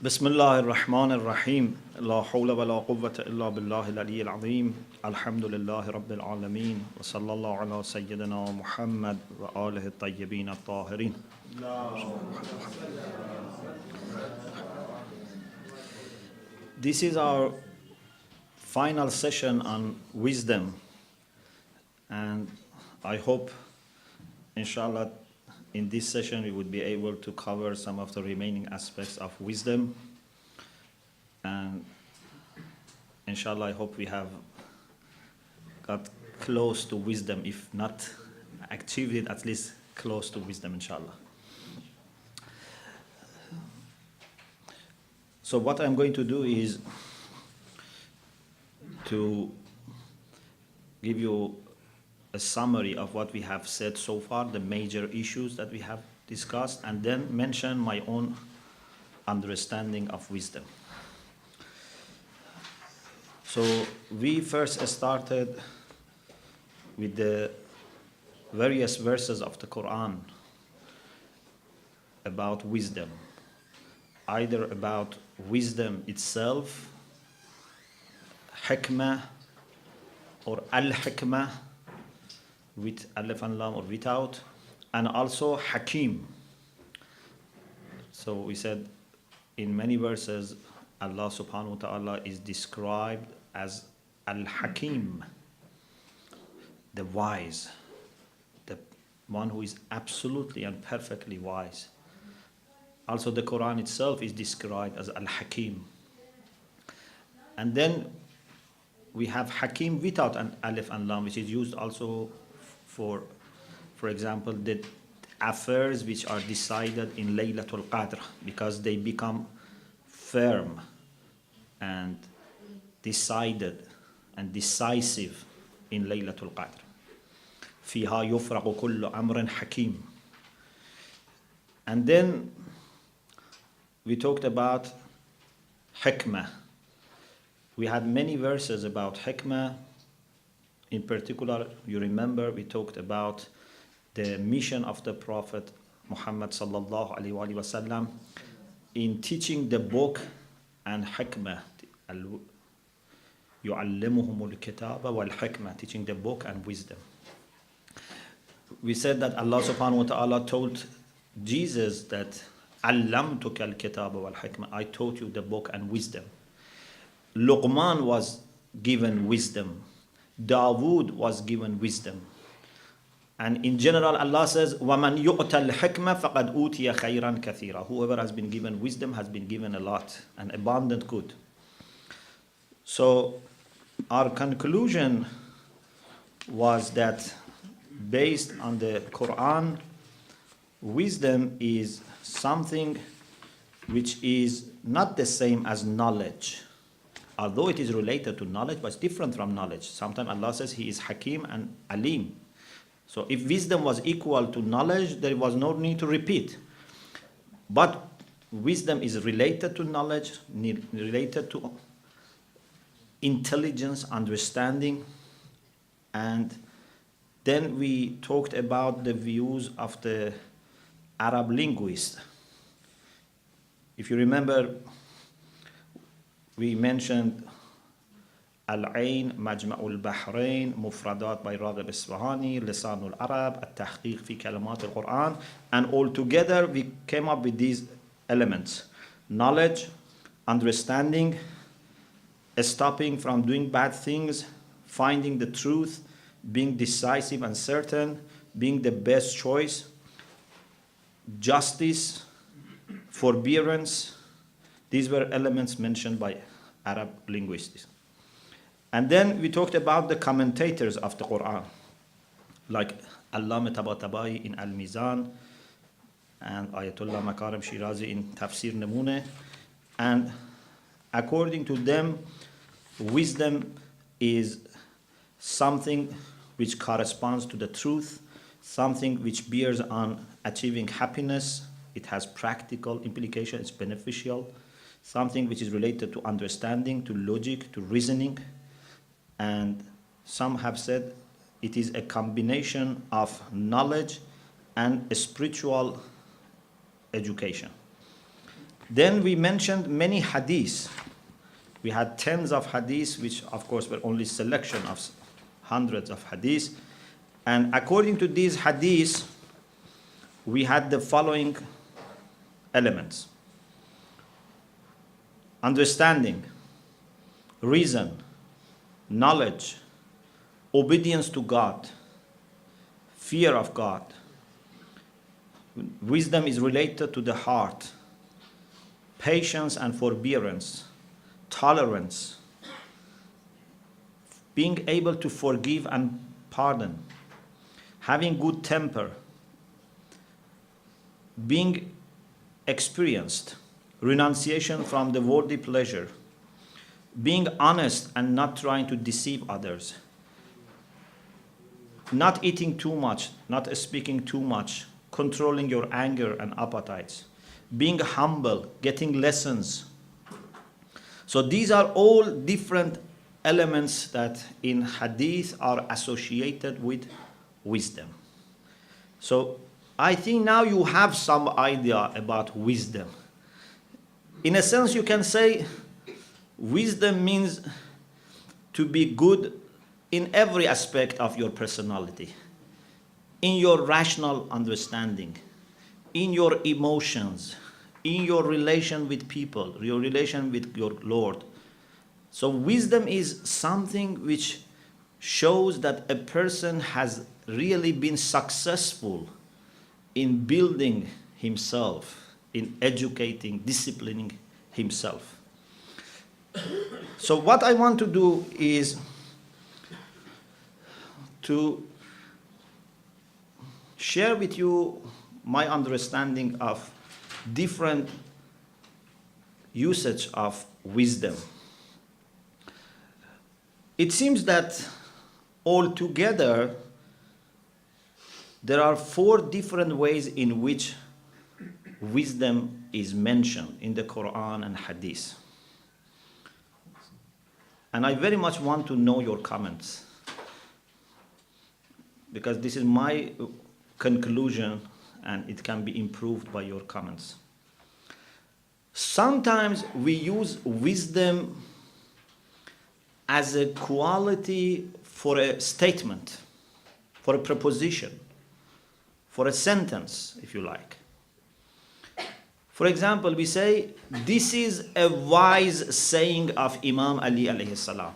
بسم الله الرحمن الرحيم لا حول ولا قوة إلا بالله العلي العظيم الحمد لله رب العالمين وصلى الله على سيدنا محمد وآله الطيبين الطاهرين. This is our final session on wisdom, and I hope inshallah in this session we would be able to cover some of the remaining aspects of wisdom, and inshallah I hope we have got close to wisdom, if not achieved it, at least close to wisdom inshallah. So what I'm going to do is to give you a summary of what we have said so far, the major issues that we have discussed, and then mention my own understanding of wisdom. So we first started with the various verses of the Quran about wisdom, either about wisdom itself, hikmah, or al-hikmah, with alif and lam or without, and also hakim. So we said in many verses Allah subhanahu wa ta'ala is described as al-hakim, the wise, the one who is absolutely and perfectly wise. Also the Quran itself is described as al-hakim. And then we have hakim without an alif and lam, which is used also for example, the affairs which are decided in Laylatul Qadr, because they become firm and decided and decisive in Laylatul Qadr. فيها يفرق كل أمر حكيم. And then we talked about hikmah. We had many verses about hikmah. In particular, you remember we talked about the mission of the Prophet Muhammad sallallahu alaihi wasallam in teaching the book and hikmah. يُعَلِّمُهُمُ الْكِتَابَ وَالْحِكْمَةِ, teaching the book and wisdom. We said that Allah subhanahu wa ta'ala told Jesus that عَلَّمْتُكَ الْكِتَابَ وَالْحِكْمَةِ, I taught you the book and wisdom. Luqman was given wisdom. Dawood was given wisdom. And in general, Allah says, وَمَنْ يُؤْتَ الْحِكْمَةَ فَقَدْ أُوتِيَ خَيْرًا كَثِيرًا. Whoever has been given wisdom has been given a lot, an abundant good. So our conclusion was that based on the Quran, wisdom is something which is not the same as knowledge. Although it is related to knowledge, but it's different from knowledge. Sometimes Allah says He is Hakim and Alim. So if wisdom was equal to knowledge, there was no need to repeat. But wisdom is related to knowledge, related to intelligence, understanding. And then we talked about the views of the Arab linguist. If you remember, we mentioned Al-Ain, Majma'ul Bahrain, Mufradat by Raghib Isfahani, Lisanul Arab, At-Tahqiq fi Kalimat al-Quran, and all together we came up with these elements: knowledge, understanding, stopping from doing bad things, finding the truth, being decisive and certain, being the best choice, justice, forbearance. These were elements mentioned by Arab linguists. And then we talked about the commentators of the Quran, like Allama Tabatabai in Al-Mizan and Ayatollah Makarim Shirazi in Tafsir Namune. And according to them, wisdom is something which corresponds to the truth, something which bears on achieving happiness. It has practical implications, it's beneficial. Something which is related to understanding, to logic, to reasoning. And some have said it is a combination of knowledge and spiritual education. Then we mentioned many hadiths. We had tens of hadiths, which of course were only selection of hundreds of hadiths. And according to these hadiths, we had the following elements: understanding, reason, knowledge, obedience to God, fear of God. Wisdom is related to the heart, patience and forbearance, tolerance, being able to forgive and pardon, having good temper, being experienced, renunciation from the worldly pleasure, being honest and not trying to deceive others, not eating too much, not speaking too much, controlling your anger and appetites, being humble, getting lessons. So these are all different elements that in hadith are associated with wisdom. So I think now you have some idea about wisdom. In a sense, you can say wisdom means to be good in every aspect of your personality, in your rational understanding, in your emotions, in your relation with people, your relation with your Lord. So wisdom is something which shows that a person has really been successful in building himself, in educating, disciplining himself. So what I want to do is to share with you my understanding of different usage of wisdom. It seems that altogether there are 4 different ways in which wisdom is mentioned in the Quran and Hadith. And I very much want to know your comments, because this is my conclusion and it can be improved by your comments. Sometimes we use wisdom as a quality for a statement, for a proposition, for a sentence, if you like. For example, we say, this is a wise saying of Imam Ali alayhi salam.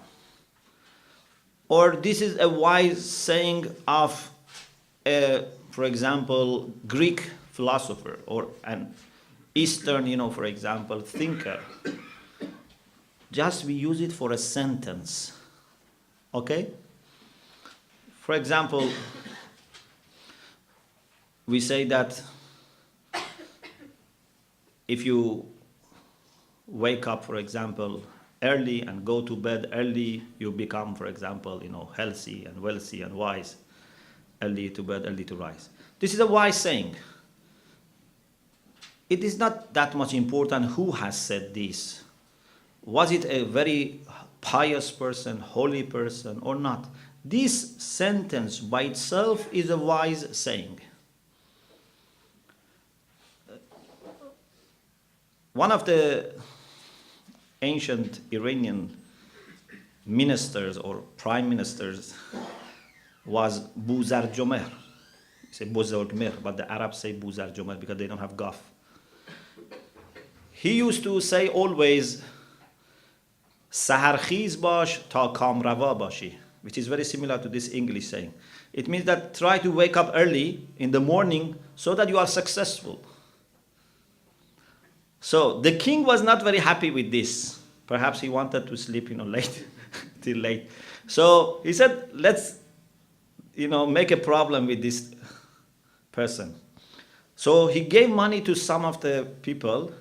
Or this is a wise saying of a, for example, Greek philosopher or an Eastern, for example, thinker. Just we use it for a sentence. Okay? For example, we say that if you wake up, for example, early and go to bed early, you become, for example, healthy and wealthy and wise. Early to bed, early to rise. This is a wise saying. It is not that much important who has said this. Was it a very pious person, holy person, or not? This sentence by itself is a wise saying. One of the ancient Iranian ministers or prime ministers was Buzar Jomer. You say Buzar Mer, but the Arabs say Buzar Jomer because they don't have Gaf. He used to say always, Saharkhiz bash ta kamrava bashi, which is very similar to this English saying. It means that try to wake up early in the morning so that you are successful. So the king was not very happy with this. Perhaps he wanted to sleep, late, till late. So he said, let's, make a problem with this person. So he gave money to some of the people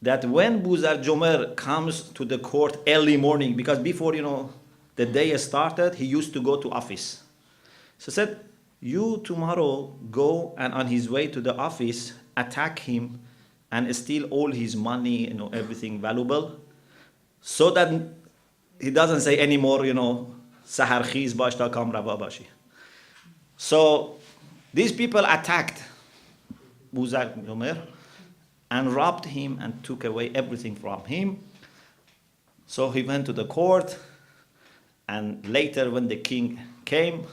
that when Buzar Jomer comes to the court early morning, because before, the day started, he used to go to office. So he said, you tomorrow go and on his way to the office, attack him and steal all his money, everything valuable, so that he doesn't say anymore, Sahar khiz bash ta kam rava bashi. So these people attacked Buzar Jomer, and robbed him and took away everything from him. So he went to the court, and later when the king came,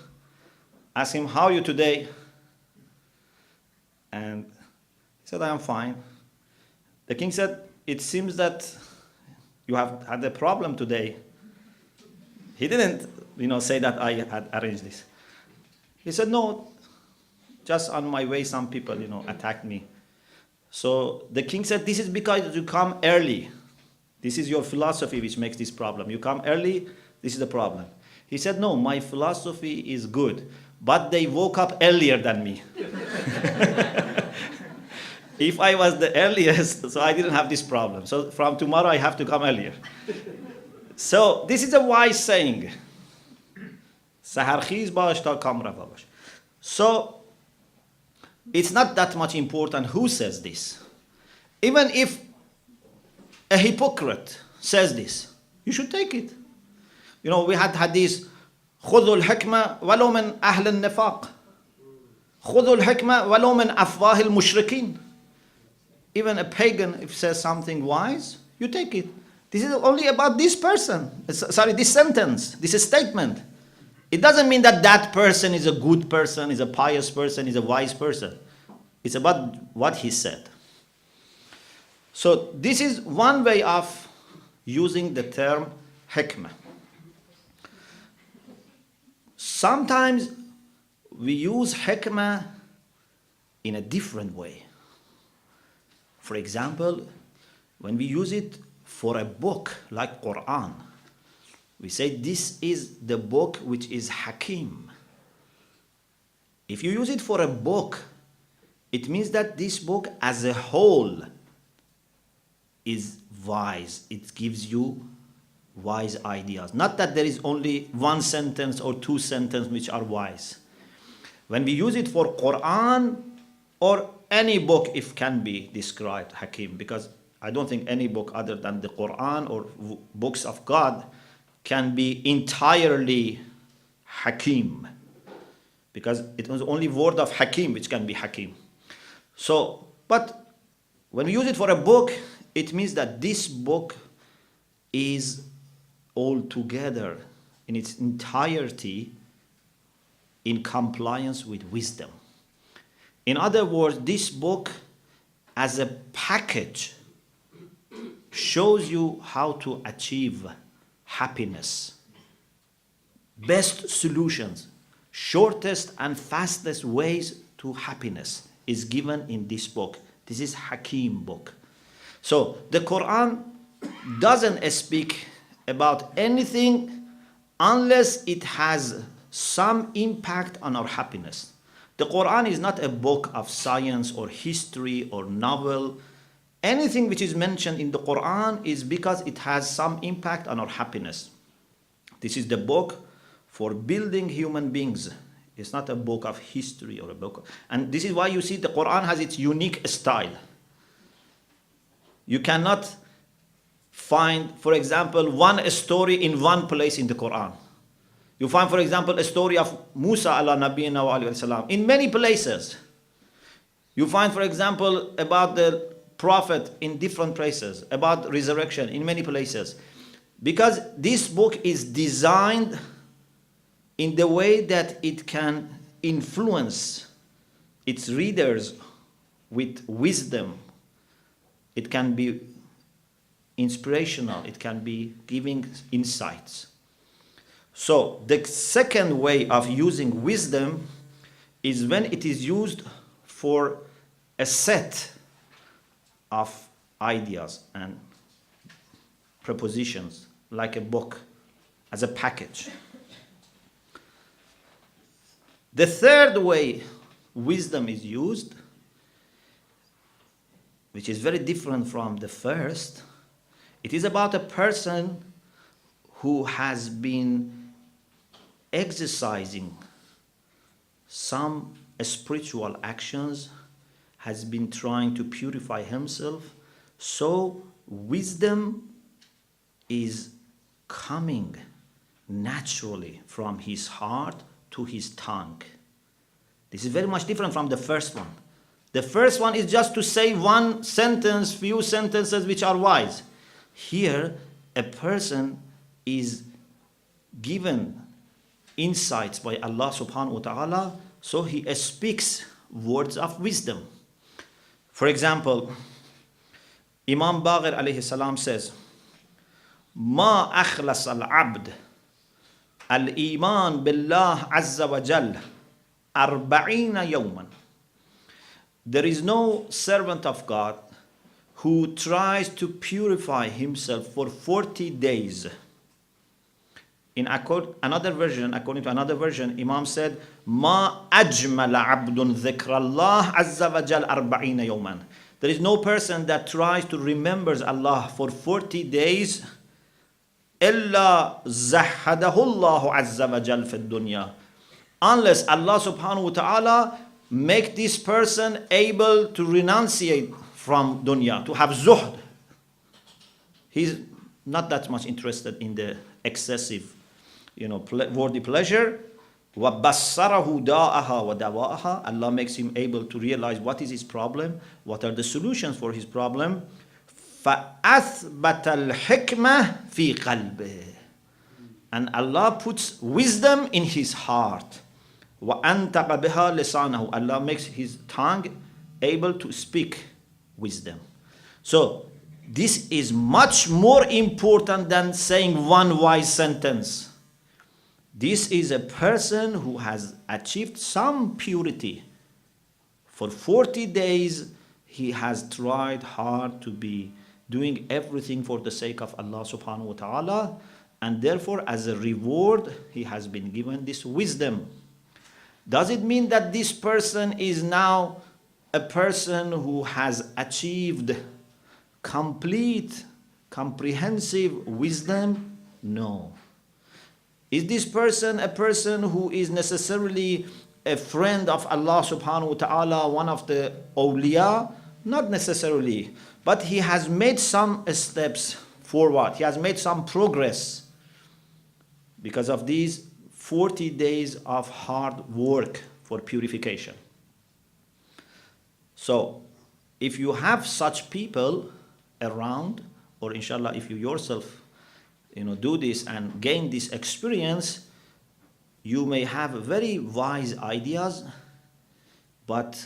asked him, how are you today? And he said, I am fine. The king said, it seems that you have had a problem today. He didn't, say that I had arranged this. He said, no, just on my way some people, attacked me. So the king said, this is because you come early. This is your philosophy which makes this problem. You come early, this is the problem. He said, no, my philosophy is good, but they woke up earlier than me. If I was the earliest, so I didn't have this problem. So from tomorrow I have to come earlier. So this is a wise saying. سحرخیز باش تا کام روا باش. So it's not that much important who says this. Even if a hypocrite says this, you should take it. We had hadith, خذوا الحكمة ولو من أهل النفاق. خذوا الحكمة ولو من أفواه المشركين. Even a pagan, if says something wise, you take it. This is only about this person. This sentence, this statement. It doesn't mean that that person is a good person, is a pious person, is a wise person. It's about what he said. So this is one way of using the term hikmah. Sometimes we use hikmah in a different way. For example, when we use it for a book like Quran, we say this is the book which is Hakim. If you use it for a book, it means that this book as a whole is wise. It gives you wise ideas. Not that there is only one sentence or two sentences which are wise. When we use it for Quran or any book, if can be described Hakim, because I don't think any book other than the Quran or books of God can be entirely Hakim, because it was only word of Hakim which can be Hakim. So, but when we use it for a book, it means that this book is altogether in its entirety in compliance with wisdom. In other words, this book as a package shows you how to achieve happiness. Best solutions, shortest and fastest ways to happiness is given in this book. This is Hakim book. So the Quran doesn't speak about anything unless it has some impact on our happiness. The Quran is not a book of science or history or novel. Anything which is mentioned in the Quran is because it has some impact on our happiness. This is the book for building human beings. It's not a book of history or a book. And this is why you see the Quran has its unique style. You cannot find, for example, one story in one place in the Quran. You find, for example, a story of Musa ala nabiyina wa alayhi salam in many places. You find, for example, about the Prophet in different places, about resurrection in many places. Because this book is designed in the way that it can influence its readers with wisdom. It can be inspirational. It can be giving insights. So the second way of using wisdom is when it is used for a set of ideas and propositions, like a book, as a package. The third way wisdom is used, which is very different from the first, it is about a person who has been exercising some spiritual actions, has been trying to purify himself. So wisdom is coming naturally from his heart to his tongue. This is very much different from the first one. The first one is just to say one sentence, few sentences which are wise. Here, a person is given insights by Allah subhanahu wa ta'ala, so he speaks words of wisdom. For example, Imam Baqir alayhi salam says, ما أخلص العبد الإيمان بالله عز وجل 40 يوما. There is no servant of God who tries to purify himself for 40 days. In another version, according to another version, Imam said, ما أجمل عبد ذكر الله عز وجل 40 يوما. There is no person that tries to remember Allah for 40 days إلا زهده الله عز وجل في الدنيا, unless Allah subhanahu wa ta'ala make this person able to renunciate from dunya, to have zuhd. He's not that much interested in the excessive, worldly pleasure. وَبَصَّرَهُ دَاءَهَا وَدَوَاءَهَا. Allah makes him able to realize what is his problem, what are the solutions for his problem. فَأَثْبَتَ الْحِكْمَةِ فِي قَلْبِهِ. And Allah puts wisdom in his heart. وَأَنْتَقَ بِهَا لِسَانَهُ. Allah makes his tongue able to speak wisdom. So, this is much more important than saying one wise sentence. This is a person who has achieved some purity. For 40 days, he has tried hard to be doing everything for the sake of Allah subhanahu wa ta'ala, and therefore as a reward he has been given this wisdom. Does it mean that this person is now a person who has achieved complete, comprehensive wisdom? No. Is this person a person who is necessarily a friend of Allah subhanahu wa ta'ala, one of the awliya? Not necessarily. But he has made some steps forward. He has made some progress because of these 40 days of hard work for purification. So, if you have such people around, or inshallah, if you yourself, do this and gain this experience, you may have very wise ideas, but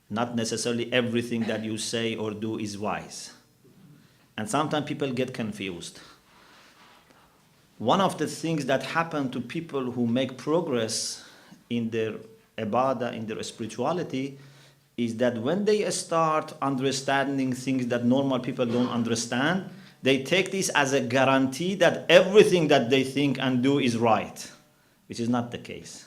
not necessarily everything that you say or do is wise. And sometimes people get confused. One of the things that happen to people who make progress in their ibadah, in their spirituality, is that when they start understanding things that normal people don't understand, they take this as a guarantee that everything that they think and do is right, which is not the case.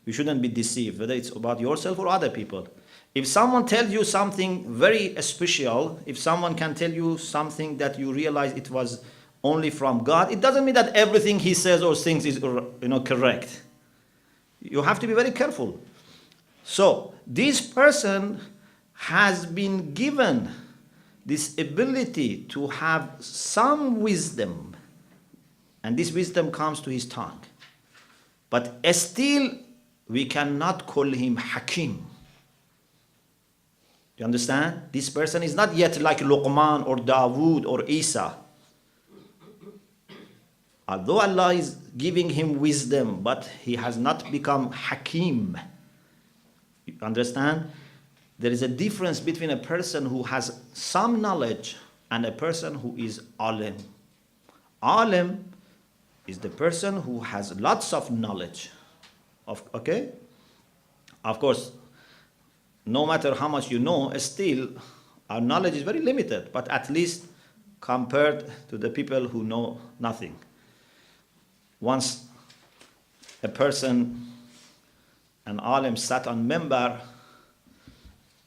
You shouldn't be deceived, whether it's about yourself or other people. If someone tells you something very special, if someone can tell you something that you realize it was only from God, it doesn't mean that everything he says or thinks is correct. You have to be very careful. So, this person has been given this ability to have some wisdom, and this wisdom comes to his tongue. But still, we cannot call him Hakim. You understand? This person is not yet like Luqman or Dawood or Isa. Although Allah is giving him wisdom, but he has not become Hakim. You understand? There is a difference between a person who has some knowledge and a person who is alim. Alim is the person who has lots of knowledge. Okay? Of course, no matter how much you know, still our knowledge is very limited, but at least compared to the people who know nothing. Once a person, an alim, sat on minbar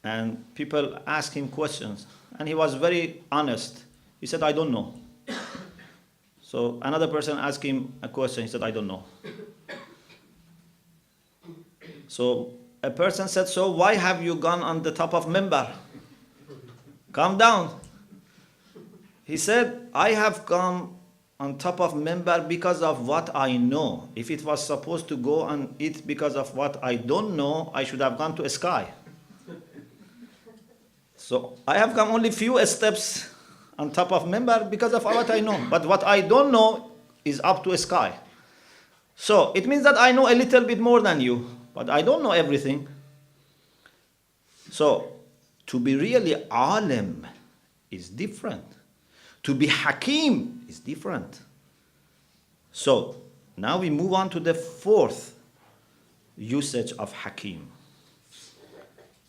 and people asked him questions, and he was very honest. He said, I don't know. So another person asked him a question, he said, I don't know. So a person said, so why have you gone on the top of minbar? Come down. He said, I have come on top of minbar because of what I know. If it was supposed to go on it because of what I don't know, I should have gone to a sky. So I have come only few steps on top of member because of what I know. But what I don't know is up to a sky. So it means that I know a little bit more than you, but I don't know everything. So to be really alim is different. To be hakim is different. So now we move on to the fourth usage of hakim.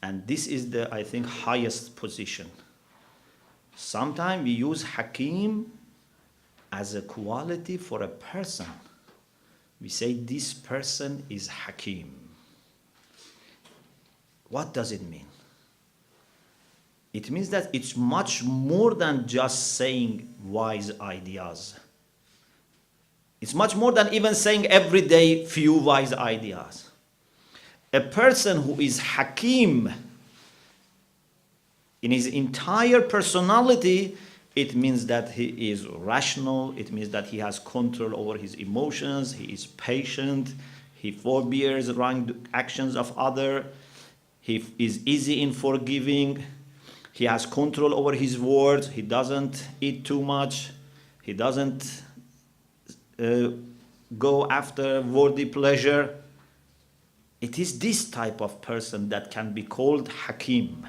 And this is the, I think, highest position. Sometimes we use hakim as a quality for a person. We say this person is hakim. What does it mean? It means that it's much more than just saying wise ideas. It's much more than even saying every day few wise ideas. A person who is hakim in his entire personality, it means that he is rational, it means that he has control over his emotions, he is patient, he forbears wrong actions of others, he is easy in forgiving, he has control over his words, he doesn't eat too much, he doesn't go after worldly pleasure. It is this type of person that can be called hakim.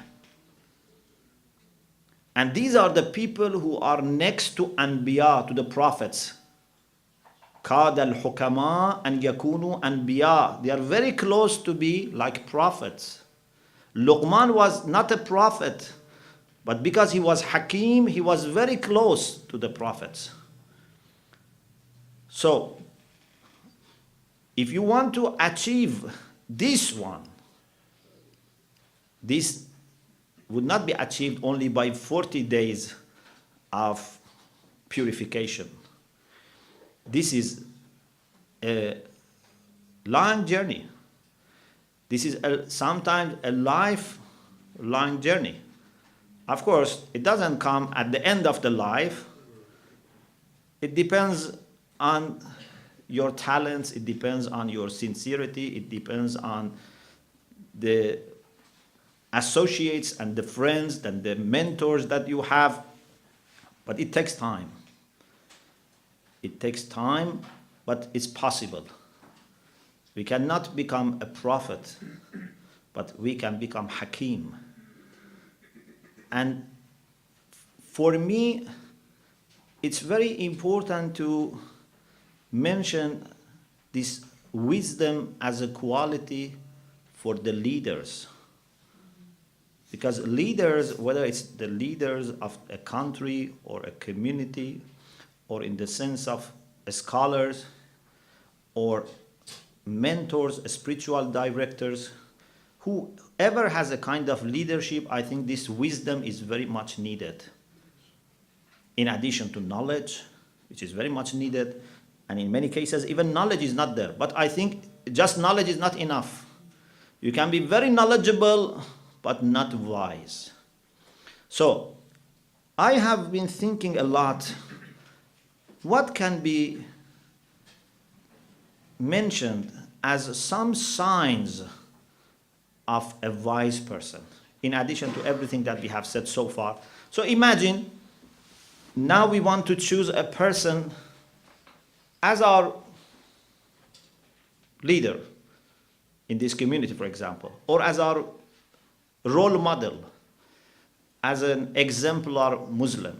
And these are the people who are next to anbiya, to the prophets. Kad al-hukama an yakunu anbiya. They are very close to be like prophets. Luqman was not a prophet, but because he was hakim, he was very close to the prophets. So, if you want to achieve this one, this would not be achieved only by 40 days of purification. This is a long journey. This is sometimes a lifelong journey. Of course, it doesn't come at the end of the life. It depends on your talents, it depends on your sincerity, it depends on the associates and the friends and the mentors that you have. But it takes time. It takes time, but it's possible. We cannot become a prophet, but we can become hakim. And for me, it's very important to mention this wisdom as a quality for the leaders. Because leaders, whether it's the leaders of a country or a community, or in the sense of scholars, or mentors, spiritual directors, whoever has a kind of leadership, I think this wisdom is very much needed. In addition to knowledge, which is very much needed, and in many cases, even knowledge is not there. But I think just knowledge is not enough. You can be very knowledgeable, but not wise. So, I have been thinking a lot, what can be mentioned as some signs of a wise person, in addition to everything that we have said so far. So imagine, now we want to choose a person as our leader in this community, for example, or as our role model, as an exemplar Muslim,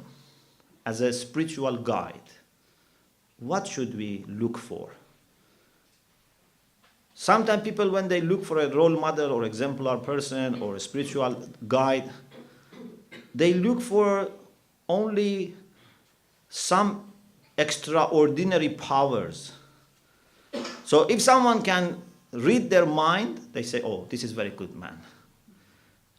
as a spiritual guide. What should we look for? Sometimes people, when they look for a role model or exemplar person or a spiritual guide, they look for only some extraordinary powers. So if someone can read their mind, they say, oh, this is very good man.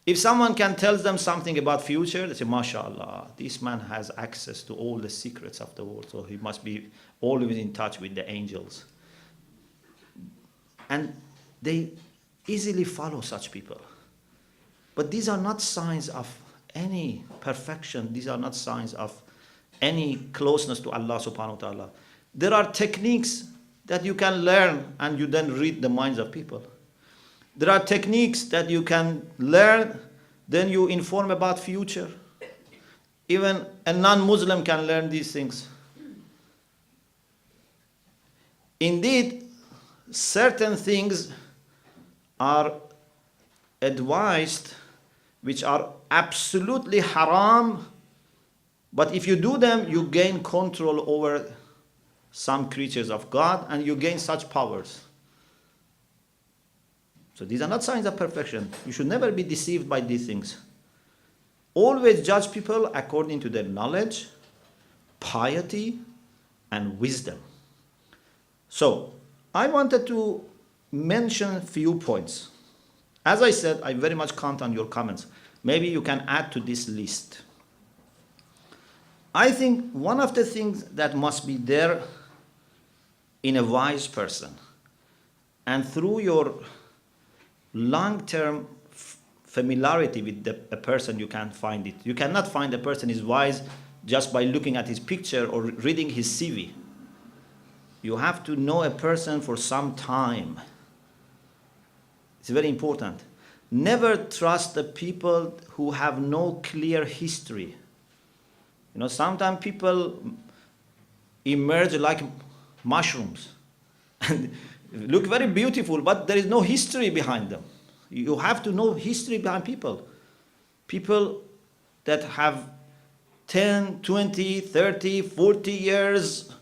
If someone can tell them something about future, they say, mashallah, this man has access to all the secrets of the world, so he must be always in touch with the angels. And they easily follow such people. But these are not signs of any perfection. These are not signs of any closeness to Allah subhanahu wa ta'ala. There are techniques that you can learn and you then read the minds of people. There are techniques that you can learn Then you inform about future. Even a non-Muslim can learn these things. Indeed, certain things are advised which are absolutely haram, but if you do them, you gain control over some creatures of God and you gain such powers. So these are not signs of perfection. You should never be deceived by these things. Always judge people according to their knowledge, piety, and wisdom. So, I wanted to mention a few points. As I said, I very much count on your comments. Maybe you can add to this list. I think one of the things that must be there in a wise person, and through your long-term familiarity with a person, you can find it. You cannot find a person is wise just by looking at his picture or reading his CV. You have to know a person for some time. It's very important. Never trust the people who have no clear history. You know, sometimes people emerge like mushrooms and look very beautiful, but there is no history behind them. You have to know history behind people. People that have 10, 20, 30, 40 years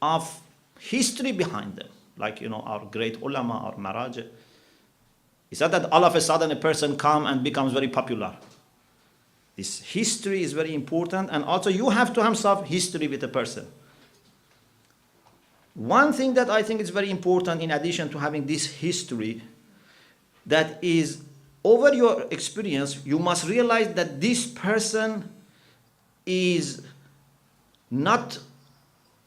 of history behind them. Like, you know, our great ulama, our maraj. It's not that all of a sudden a person comes and becomes very popular. This history is very important, and also you have to have some history with a person. One thing that I think is very important in addition to having this history, that is, over your experience, you must realize that this person is not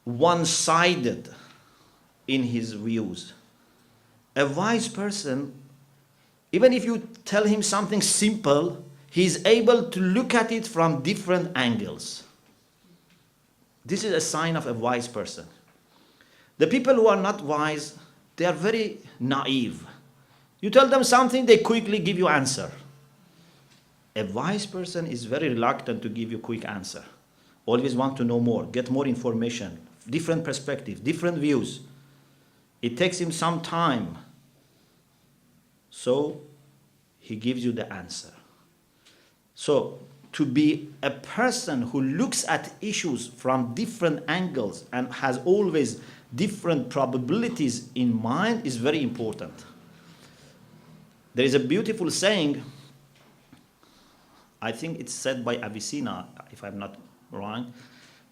one-sided in his views. A wise person, even if you tell him something simple, he's able to look at it from different angles. This is a sign of a wise person. The people who are not wise, they are very naive. You tell them something, they quickly give you answer. A wise person is very reluctant to give you a quick answer. Always want to know more, get more information, different perspectives, different views. It takes him some time. So he gives you the answer. So to be a person who looks at issues from different angles and has always different probabilities in mind is very important. There is a beautiful saying, I think it's said by Avicenna, if I'm not wrong.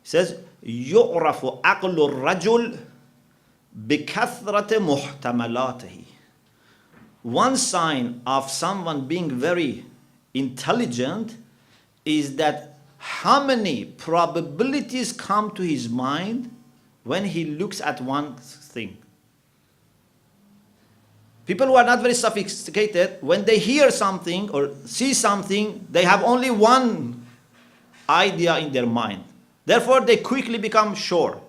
It says, يُعْرَفُ عَقْلُ الرَّجُلِ بِكَثْرَةِ مُحْتَمَلَاتِهِ. One sign of someone being very intelligent is that how many probabilities come to his mind when he looks at one thing. People who are not very sophisticated, when they hear something or see something, they have only one idea in their mind. Therefore, they quickly become sure.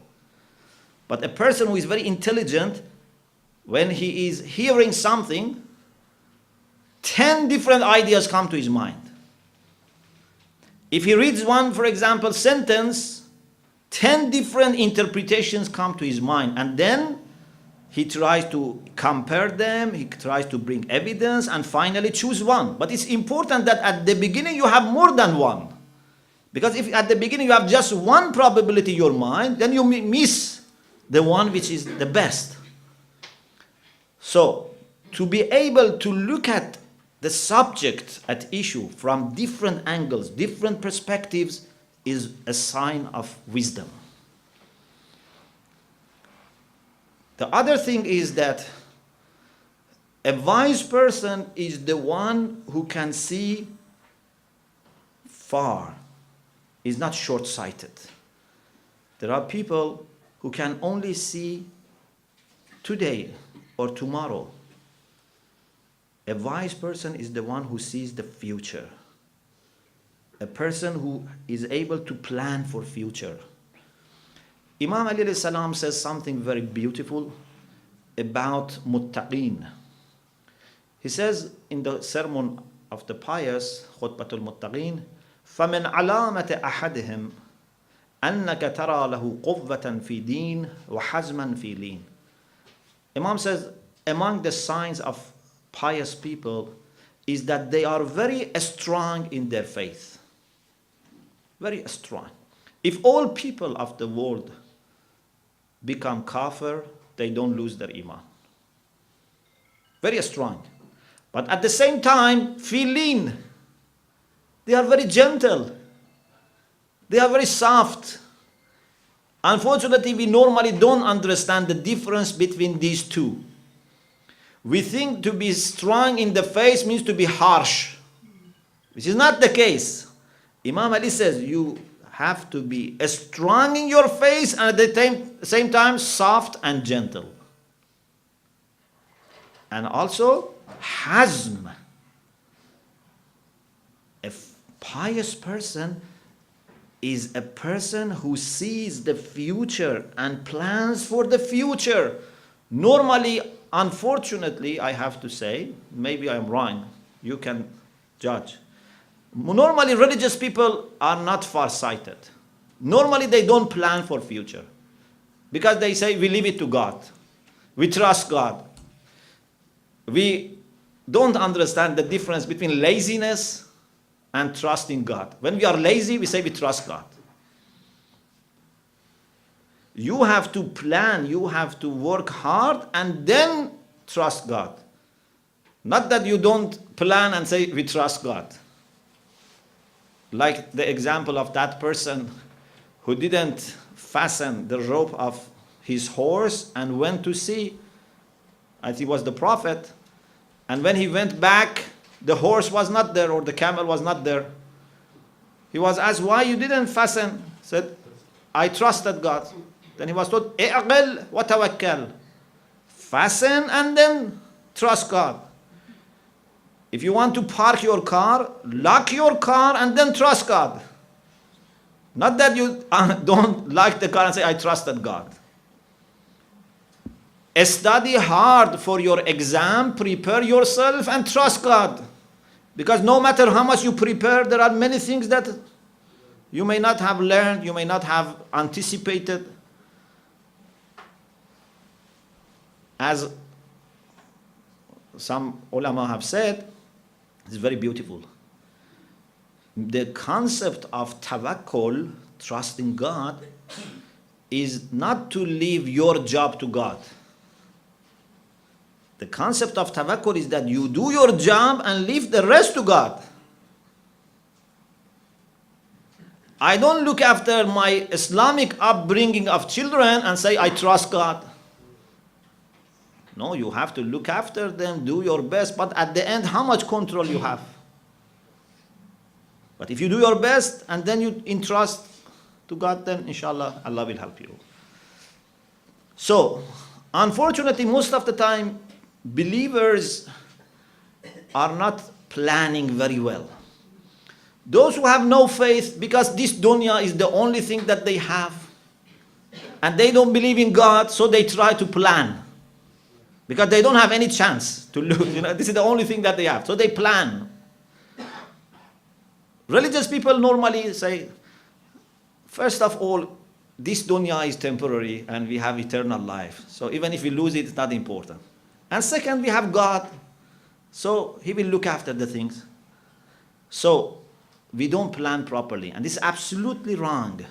But a person who is very intelligent, when he is hearing something, 10 different ideas come to his mind. If he reads one, for example, sentence, 10 different interpretations come to his mind, and then he tries to compare them, he tries to bring evidence, and finally choose one. But it's important that at the beginning you have more than one. Because if at the beginning you have just one probability in your mind, then you miss the one which is the best. So, to be able to look at the subject at issue from different angles, different perspectives, is a sign of wisdom. The other thing is that a wise person is the one who can see far, is not short-sighted. There are people who can only see today or tomorrow. A wise person is the one who sees the future. A person who is able to plan for future. Imam Ali alayhi salam says something very beautiful about muttaqeen. He says in the sermon of the pious, خطبة المتقين, فمن علامة أحدهم أنك ترى له قوة في دين وحزما في لين. Imam says, among the signs of pious people is that they are very strong in their faith. Very strong. If all people of the world become kafir, they don't lose their iman. Very strong. But at the same time, feeling, they are very gentle. They are very soft. Unfortunately, we normally don't understand the difference between these two. We think to be strong in the face means to be harsh, which is not the case. Imam Ali says you have to be strong in your face and at the same time soft and gentle. And also hazm. A pious person is a person who sees the future and plans for the future. Normally, unfortunately, I have to say, maybe I'm wrong, you can judge. Normally, religious people are not far-sighted. Normally, they don't plan for future because they say, we leave it to God. We trust God. We don't understand the difference between laziness and trusting God. When we are lazy, we say we trust God. You have to plan, you have to work hard and then trust God. Not that you don't plan and say we trust God. Like the example of that person who didn't fasten the rope of his horse and went to sea. I think it was the prophet. And when he went back, the horse was not there or the camel was not there. He was asked, why you didn't fasten? He said, I trusted God. Then he was told, اعقل وتوكل. Fasten and then trust God. If you want to park your car, lock your car and then trust God. Not that you don't like the car and say, I trusted God. Study hard for your exam, prepare yourself and trust God. Because no matter how much you prepare, there are many things that you may not have learned, you may not have anticipated. As some ulama have said, it's very beautiful. The concept of tawakkul, trusting God, is not to leave your job to God. The concept of tawakkul is that you do your job and leave the rest to God. I don't look after my Islamic upbringing of children and say, I trust God. No, you have to look after them, do your best, but at the end, how much control you have? But if you do your best and then you entrust to God, then inshallah, Allah will help you. So, unfortunately, most of the time, believers are not planning very well. Those who have no faith, because this dunya is the only thing that they have, and they don't believe in God, so they try to plan. Because they don't have any chance to lose. This is the only thing that they have. So they plan. Religious people normally say, first of all, this dunya is temporary and we have eternal life. So even if we lose it, it's not important. And second, we have God. So He will look after the things. So we don't plan properly. And this is absolutely wrong.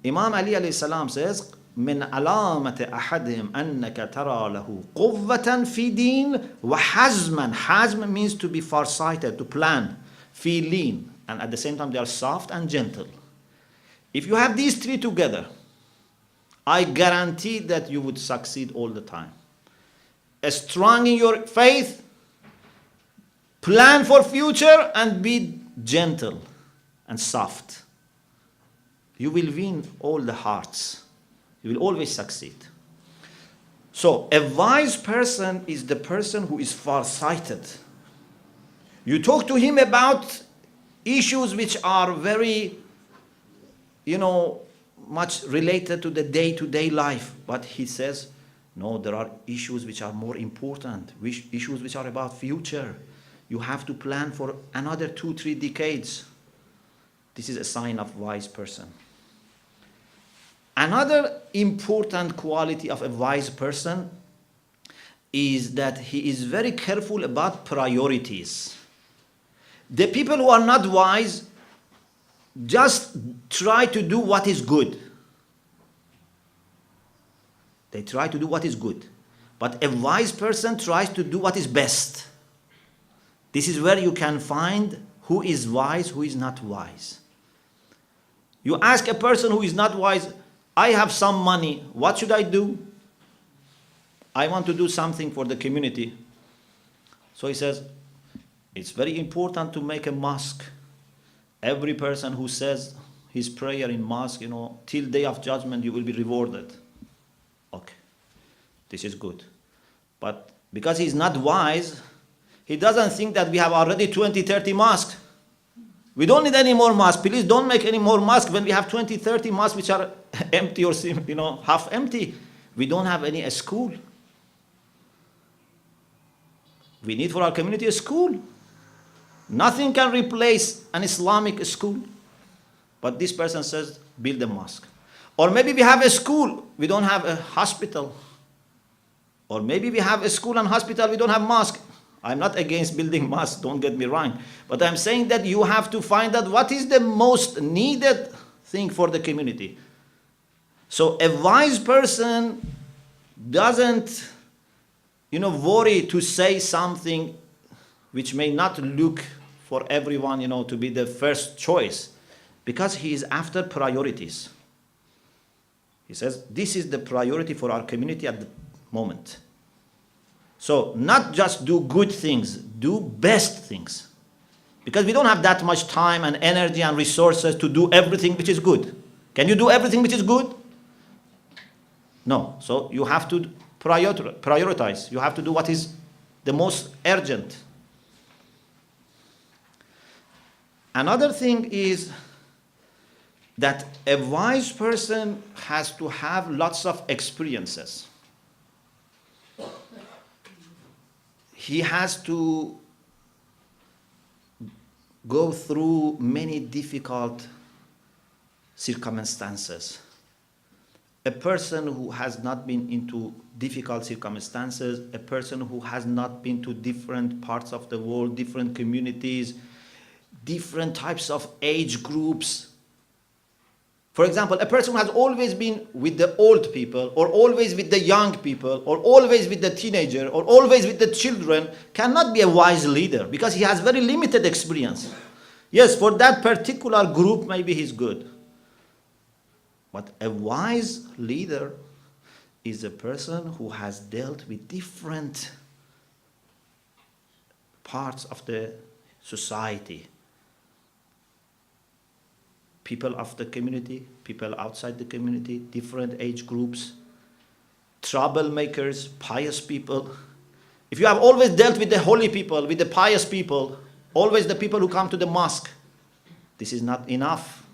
Imam Ali alayhi salam says, من علامة أحدهم أنك ترى له قوة في دين وحزما. Hazm means to be farsighted, to plan, في lean, and at the same time they are soft and gentle. If you have these three together, I guarantee that you would succeed all the time. Strong in your faith, plan for future, and be gentle and soft. You will win all the hearts. You will always succeed. So, a wise person is the person who is far-sighted. You talk to him about issues which are very, much related to the day-to-day life. But he says, No, there are issues which are more important, issues which are about future. You have to plan for another 2-3 decades. This is a sign of wise person. Another important quality of a wise person is that he is very careful about priorities. The people who are not wise just try to do what is good. They try to do what is good. But a wise person tries to do what is best. This is where you can find who is wise, who is not wise. You ask a person who is not wise, I have some money, what should I do? I want to do something for the community. So he says, it's very important to make a mosque. Every person who says his prayer in mosque, till day of judgment you will be rewarded. Okay, this is good. But because he's not wise, he doesn't think that we have already 20, 30 mosques. We don't need any more mosques. Please don't make any more mosques when we have 20, 30 mosques which are empty or half empty. We don't have any school. We need for our community a school. Nothing can replace an Islamic school. But this person says, build a mosque. Or maybe we have a school, we don't have a hospital. Or maybe we have a school and hospital, we don't have mosque. I'm not against building mosques, don't get me wrong. But I'm saying that you have to find out what is the most needed thing for the community. So a wise person doesn't, worry to say something which may not look for everyone, to be the first choice. Because he is after priorities. He says, this is the priority for our community at the moment. So not just do good things, do best things. Because we don't have that much time and energy and resources to do everything which is good. Can you do everything which is good? No. So you have to prioritize. You have to do what is the most urgent. Another thing is that a wise person has to have lots of experiences. He has to go through many difficult circumstances. A person who has not been into difficult circumstances, a person who has not been to different parts of the world, different communities, different types of age groups. For example, a person who has always been with the old people, or always with the young people, or always with the teenager, or always with the children, cannot be a wise leader because he has very limited experience. Yes, for that particular group, maybe he's good. But a wise leader is a person who has dealt with different parts of the society. People of the community, people outside the community, different age groups, troublemakers, pious people. If you have always dealt with the holy people, with the pious people, always the people who come to the mosque, this is not enough.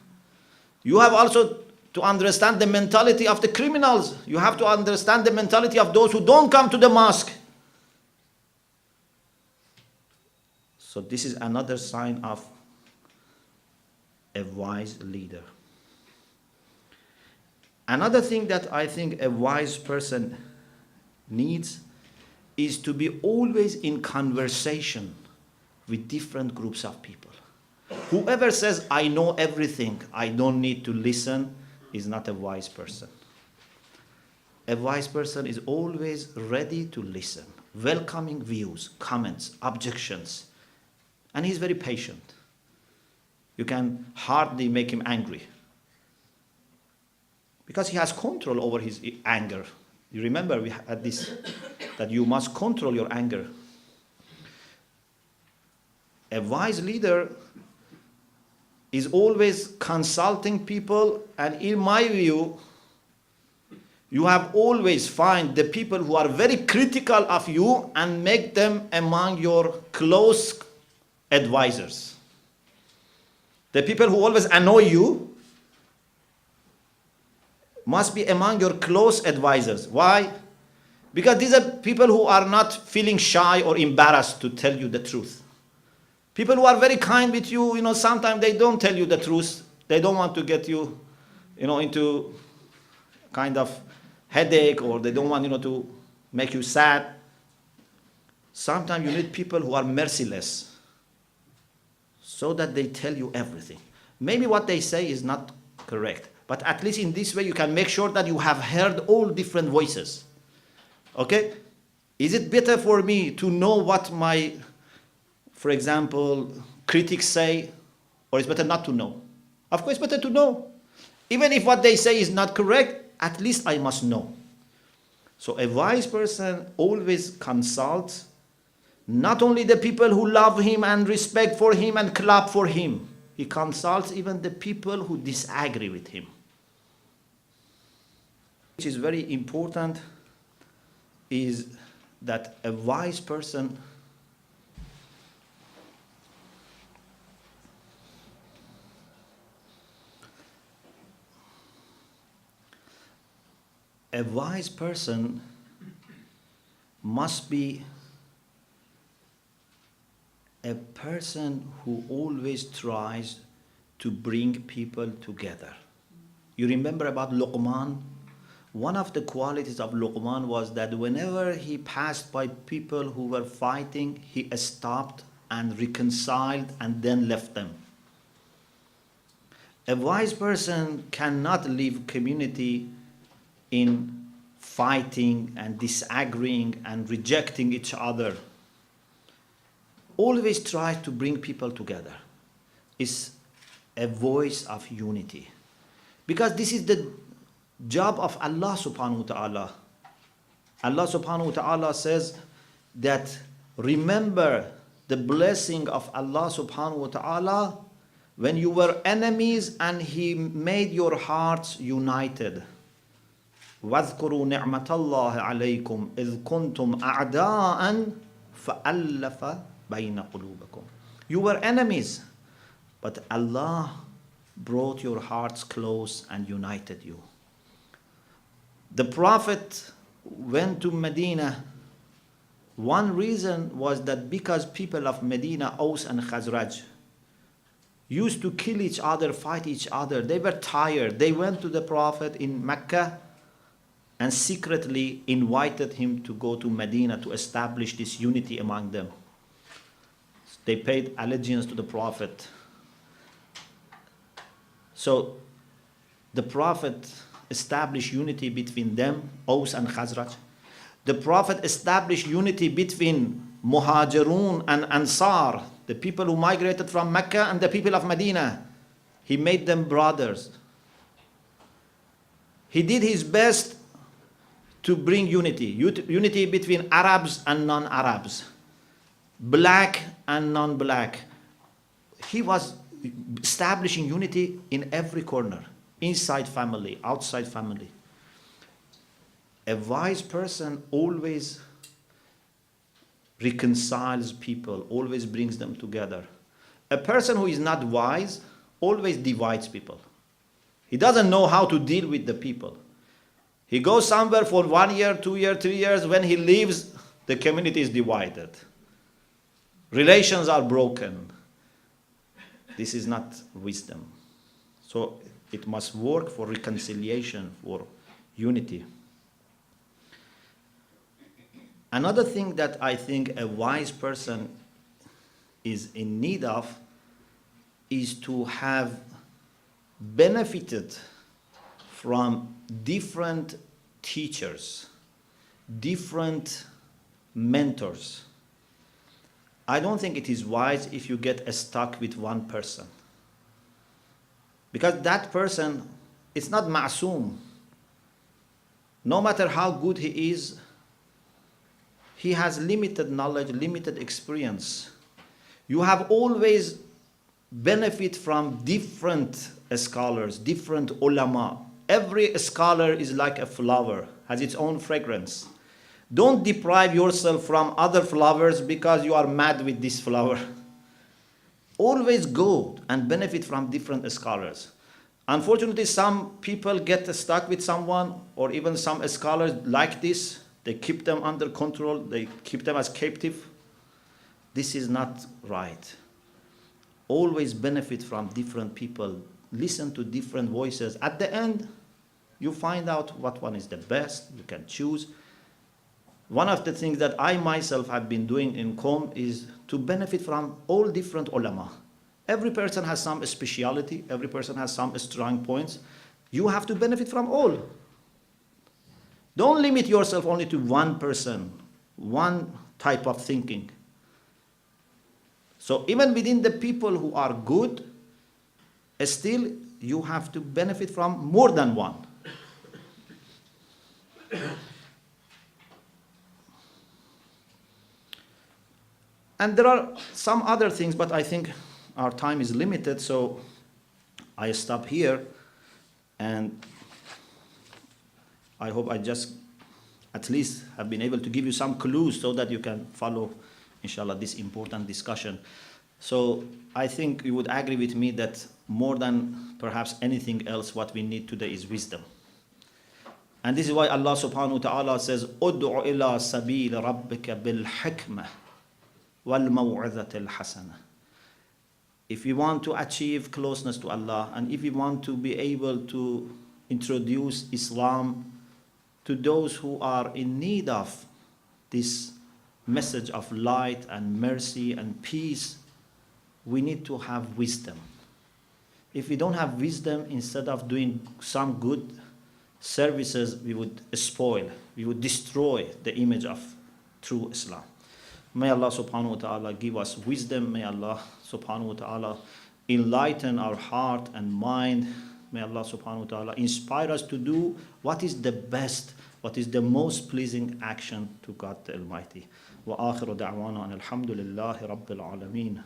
You have also to understand the mentality of the criminals. You have to understand the mentality of those who don't come to the mosque. So this is another sign of a wise leader. Another thing that I think a wise person needs is to be always in conversation with different groups of people. Whoever says, I know everything, I don't need to listen, is not a wise person. A wise person is always ready to listen, welcoming views, comments, objections, and he's very patient. You can hardly make him angry because he has control over his anger. You remember we had this, that you must control your anger. A wise leader is always consulting people, and in my view, you have always find the people who are very critical of you and make them among your close advisors. The people who always annoy you must be among your close advisors. Why? Because these are people who are not feeling shy or embarrassed to tell you the truth. People who are very kind with you, sometimes they don't tell you the truth. They don't want to get you, into kind of headache, or they don't want, to make you sad. Sometimes you need people who are merciless so that they tell you everything. Maybe what they say is not correct, but at least in this way you can make sure that you have heard all different voices. Okay? Is it better for me to know what my, for example, critics say, or it's better not to know? Of course, it's better to know. Even if what they say is not correct, at least I must know. So a wise person always consults not only the people who love him and respect for him and clap for him, he consults even the people who disagree with him. Which is very important is that a wise person must be a person who always tries to bring people together. You remember about Luqman? One of the qualities of Luqman was that whenever he passed by people who were fighting, he stopped and reconciled and then left them. A wise person cannot leave community in fighting and disagreeing and rejecting each other. Always tries to bring people together. It's a voice of unity. Because this is the job of Allah subhanahu wa ta'ala. Allah subhanahu wa ta'ala says that remember the blessing of Allah subhanahu wa ta'ala when you were enemies and He made your hearts united. وَاذْكُرُوا نِعْمَةَ اللَّهِ عَلَيْكُمْ إِذْ كُنْتُمْ أَعْدَاءً فَأَلَّفَ بَيْنَ قُلُوبَكُمْ. You were enemies, but Allah brought your hearts close and united you. The Prophet went to Medina. One reason was that because people of Medina, Aus and Khazraj, used to kill each other, fight each other. They were tired. They went to the Prophet in Mecca and secretly invited him to go to Medina to establish this unity among them. They paid allegiance to the Prophet. So the Prophet established unity between them, Aus and Khazraj. The Prophet established unity between Muhajirun and Ansar, the people who migrated from Mecca and the people of Medina. He made them brothers. He did his best to bring unity. Unity between Arabs and non-Arabs, black and non-black. He was establishing unity in every corner, inside family, outside family. A wise person always reconciles people, always brings them together. A person who is not wise always divides people. He doesn't know how to deal with the people. He goes somewhere for 1 year, 2 years, 3 years. When he leaves, the community is divided. Relations are broken. This is not wisdom. So it must work for reconciliation, for unity. Another thing that I think a wise person is in need of is to have benefited from different teachers, different mentors. I don't think it is wise if you get stuck with one person. Because that person is not ma'soom. No matter how good he is, he has limited knowledge, limited experience. You have always benefit from different scholars, different ulama. Every scholar is like a flower, has its own fragrance. Don't deprive yourself from other flowers because you are mad with this flower. Always go and benefit from different scholars. Unfortunately, some people get stuck with someone, or even some scholars like this. They keep them under control. They keep them as captive. This is not right. Always benefit from different people. Listen to different voices. At the end, you find out what one is the best. You can choose. One of the things that I myself have been doing in Qom is to benefit from all different ulama. Every person has some speciality. Every person has some strong points. You have to benefit from all. Don't limit yourself only to one person, one type of thinking. So even within the people who are good, still you have to benefit from more than one. And there are some other things, but I think our time is limited, so I stop here. And I hope I just at least have been able to give you some clues so that you can follow, inshallah, this important discussion. So I think you would agree with me that more than perhaps anything else, what we need today is wisdom. And this is why Allah subhanahu wa ta'ala says, "Ud'u ila sabil rabbika bil hikmah wal maw'izati al hasana." If we want to achieve closeness to Allah, and if we want to be able to introduce Islam to those who are in need of this message of light and mercy and peace, we need to have wisdom. If we don't have wisdom, instead of doing some good services, we would spoil, we would destroy the image of true Islam. May Allah subhanahu wa ta'ala give us wisdom. May Allah subhanahu wa ta'ala enlighten our heart and mind. May Allah subhanahu wa ta'ala inspire us to do what is the best, what is the most pleasing action to God the Almighty. Wa akhiru da'wana alhamdulillahi rabbil alameen.